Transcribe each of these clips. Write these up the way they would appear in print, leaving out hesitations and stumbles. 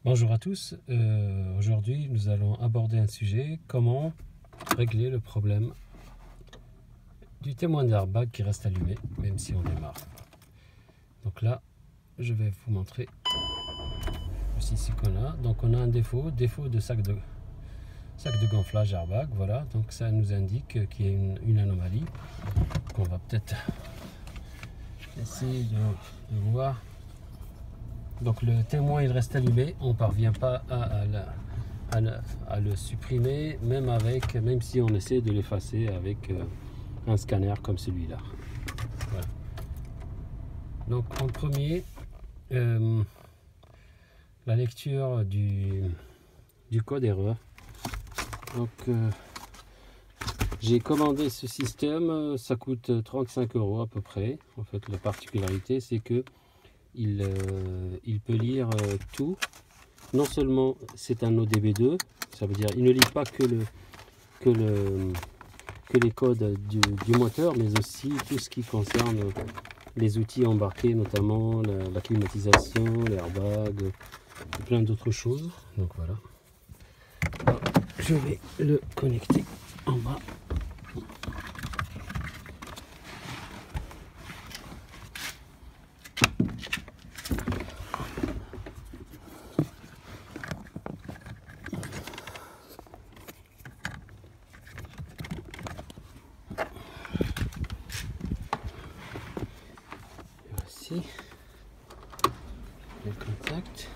Bonjour à tous, aujourd'hui nous allons aborder un sujet, comment régler le problème du témoin d'airbag qui reste allumé même si on démarre. Donc là je vais vous montrer le souci qu'on a. Donc on a un défaut de sac de gonflage airbag, voilà, donc ça nous indique qu'il y a une anomalie qu'on va peut-être essayer de voir. Donc le témoin il reste allumé, on ne parvient pas à le supprimer, même si on essaie de l'effacer avec un scanner comme celui-là. Voilà. Donc en premier, la lecture du code erreur. Donc j'ai commandé ce système, ça coûte 35 € à peu près. En fait, la particularité c'est que il peut lire tout. Non seulement c'est un ODB2, ça veut dire il ne lit pas que les codes du moteur, mais aussi tout ce qui concerne les outils embarqués, notamment la climatisation, l'airbag et plein d'autres choses. Donc voilà. Alors, je vais le connecter en bas. Voici les contacts.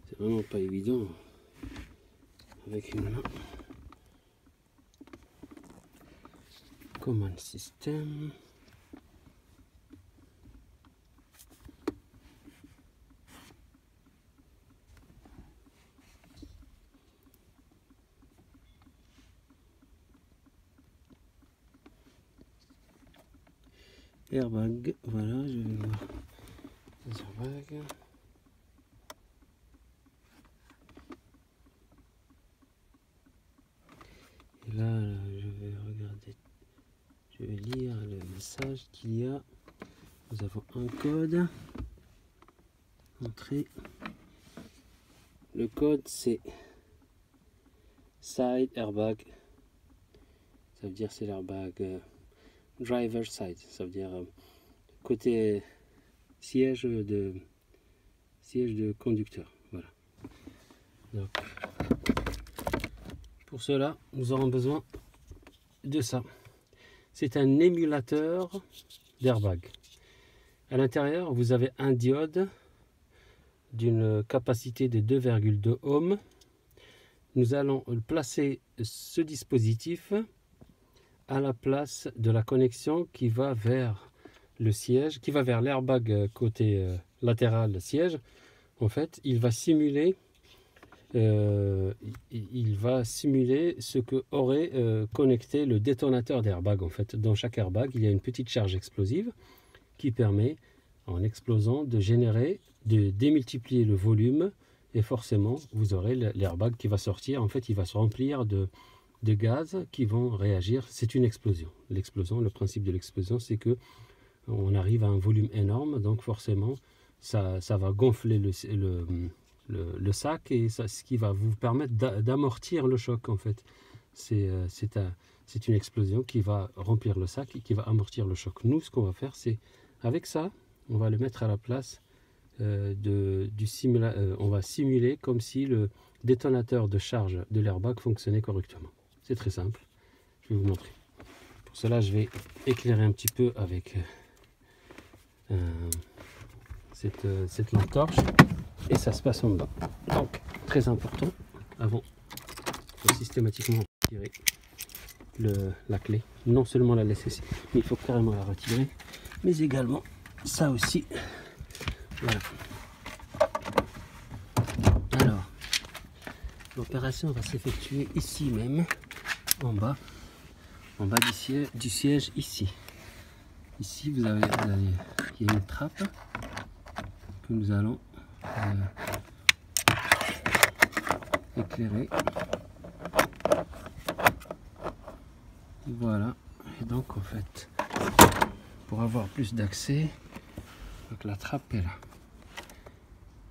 C'est vraiment pas évident avec une main. Command system. Airbag, voilà, je vais voir les airbags. Et là, je vais regarder, je vais lire le message qu'il y a. Nous avons un code. Entrée. Le code c'est side airbag. Ça veut dire c'est l'airbag driver side. Ça veut dire côté siège de conducteur. Voilà. Donc, pour cela, nous aurons besoin de ça. C'est un émulateur d'airbag. À l'intérieur, vous avez un diode d'une capacité de 2,2 ohms. Nous allons placer ce dispositif à la place de la connexion qui va vers le siège, qui va vers l'airbag côté latéral siège. En fait, il va simuler ce que aurait connecté le détonateur d'airbag. En fait, dans chaque airbag, il y a une petite charge explosive qui permet, en explosant, de démultiplier le volume, et forcément, vous aurez l'airbag qui va sortir. En fait, il va se remplir de gaz qui vont réagir. C'est une explosion. L'explosion, le principe de l'explosion, c'est que on arrive à un volume énorme, donc forcément, ça va gonfler le sac, et ce qui va vous permettre d'amortir le choc. En fait, c'est une explosion qui va remplir le sac et qui va amortir le choc. Nous, ce qu'on va faire, c'est avec ça, on va le mettre à la place on va simuler comme si le détonateur de charge de l'airbag fonctionnait correctement. C'est très simple, je vais vous montrer. Pour cela, je vais éclairer un petit peu avec cette lampe torche, et ça se passe en dedans. Donc, très important, avant, il faut systématiquement retirer la clé. Non seulement la laisser, mais il faut carrément la retirer, mais également ça aussi. Voilà. Alors, L'opération va s'effectuer ici même, en bas du siège ici. Ici il y a une trappe que nous allons éclairer. Voilà, et donc en fait, pour avoir plus d'accès, donc la trappe est là.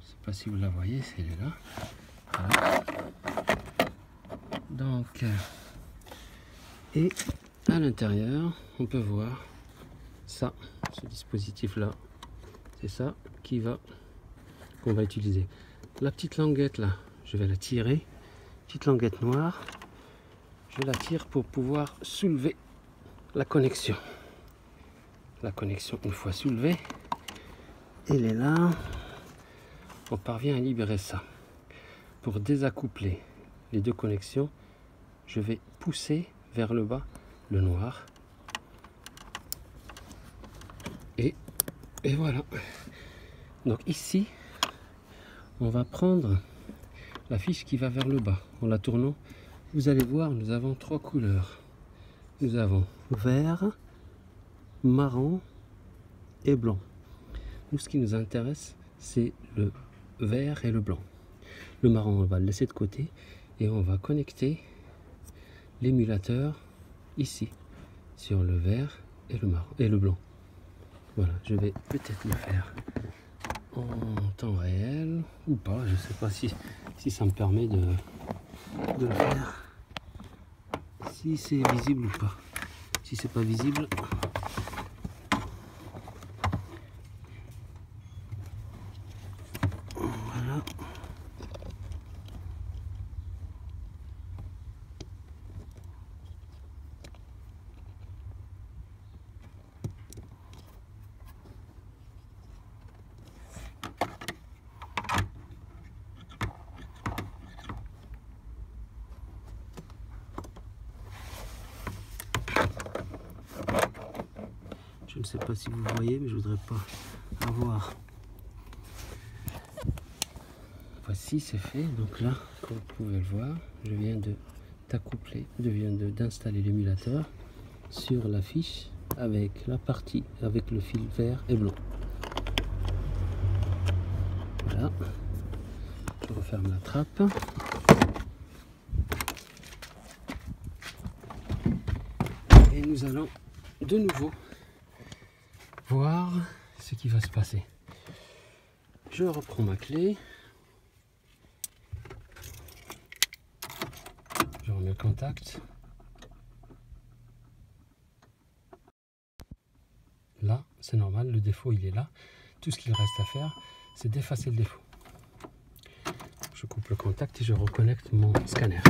Je ne sais pas si vous la voyez, elle est là. Voilà. Donc, et à l'intérieur, on peut voir ça, ce dispositif-là. C'est ça qu'on va utiliser. La petite languette là, je vais la tirer. Petite languette noire. Je la tire pour pouvoir soulever la connexion. La connexion, une fois soulevée, elle est là. On parvient à libérer ça. Pour désaccoupler les deux connexions, je vais pousser vers le bas le noir. Et voilà. Donc ici, on va prendre la fiche qui va vers le bas. En la tournant, vous allez voir, nous avons trois couleurs. Nous avons vert, marron et blanc. Nous, ce qui nous intéresse, c'est le vert et le blanc. Le marron, on va le laisser de côté et on va connecter l'émulateur ici, sur le vert et le marron et le blanc. Voilà, je vais peut-être le faire en temps réel ou pas, je ne sais pas si ça me permet de le faire, si c'est visible ou pas. Si c'est pas visible, voilà. Je ne sais pas si vous voyez, mais je voudrais pas avoir. Voici, c'est fait. Donc là, comme vous pouvez le voir, je viens d'installer l'émulateur sur la fiche avec la partie avec le fil vert et blanc. Voilà. Je referme la trappe. Et nous allons de nouveau voir ce qui va se passer. Je reprends ma clé. Je remets le contact. Là, c'est normal, le défaut il est là. Tout ce qu'il reste à faire, c'est d'effacer le défaut. Je coupe le contact et je reconnecte mon scanner.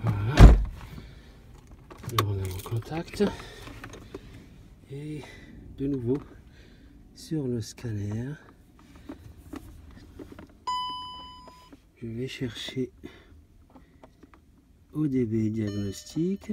Voilà. Je remets mon contact. Et de nouveau, sur le scanner, je vais chercher ODB diagnostic.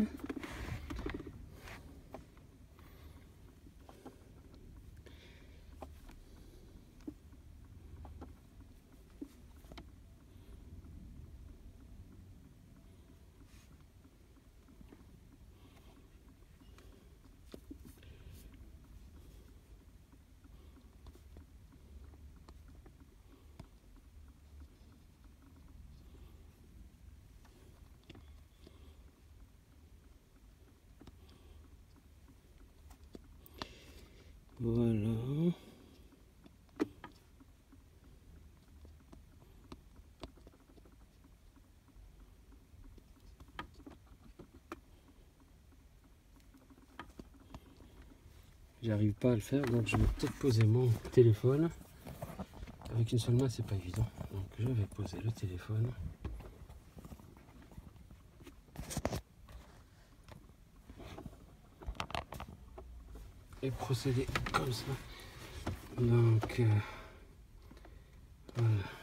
Voilà. J'arrive pas à le faire, donc je vais peut-être poser mon téléphone. Avec une seule main, c'est pas évident. Donc je vais poser le téléphone. Et procéder comme ça. Donc voilà.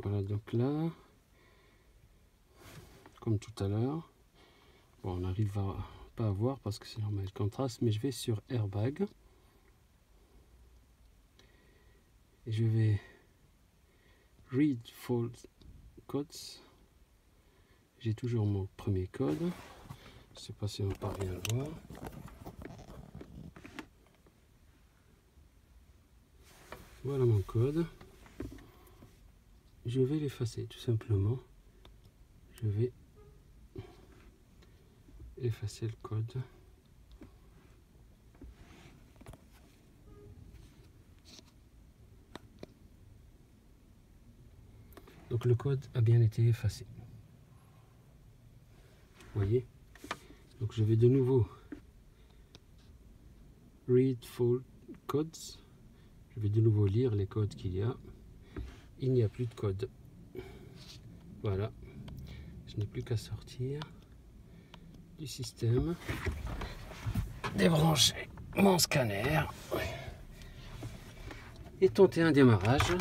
Voilà, donc là, comme tout à l'heure, bon, on n'arrive pas à voir parce que c'est normal le contraste, mais je vais sur Airbag et je vais Read Fold Codes. J'ai toujours mon premier code. Je ne sais pas si on parvient à le voir. Voilà mon code. Je vais l'effacer tout simplement. Je vais effacer le code. Donc le code a bien été effacé. Vous voyez? Donc je vais de nouveau Read Fold Codes. Je vais de nouveau lire les codes qu'il y a. Il n'y a plus de code. Voilà. Je n'ai plus qu'à sortir du système, débrancher mon scanner et tenter un démarrage.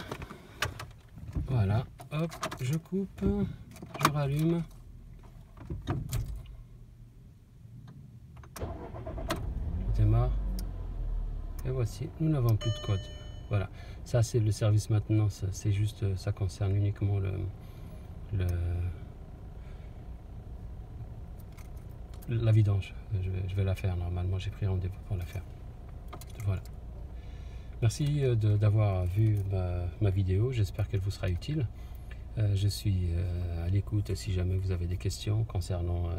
Voilà. Hop, je coupe, je rallume. Je démarre. Et voici, nous n'avons plus de code. Voilà, ça c'est le service maintenance, c'est juste, ça concerne uniquement la vidange. Je vais la faire normalement, j'ai pris rendez-vous pour la faire. Voilà. Merci d'avoir vu ma vidéo, j'espère qu'elle vous sera utile. Je suis à l'écoute si jamais vous avez des questions concernant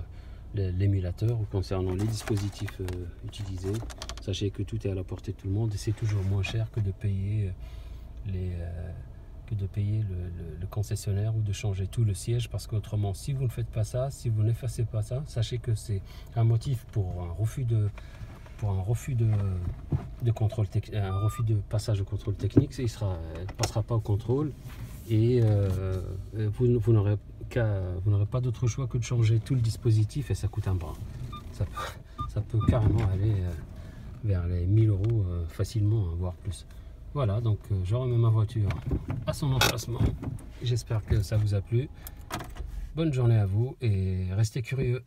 l'émulateur ou concernant les dispositifs utilisés. Sachez que tout est à la portée de tout le monde et c'est toujours moins cher que de payer le concessionnaire ou de changer tout le siège, parce qu'autrement, si vous ne faites pas ça, si vous n'effacez pas ça, sachez que c'est un motif pour un refus de contrôle, un refus de passage au contrôle technique. Il ne passera pas au contrôle et vous n'aurez pas d'autre choix que de changer tout le dispositif et ça coûte un bras. Ça peut carrément aller vers les 1000 € facilement, voire plus. Voilà, donc je remets ma voiture à son emplacement. J'espère que ça vous a plu. Bonne journée à vous et restez curieux.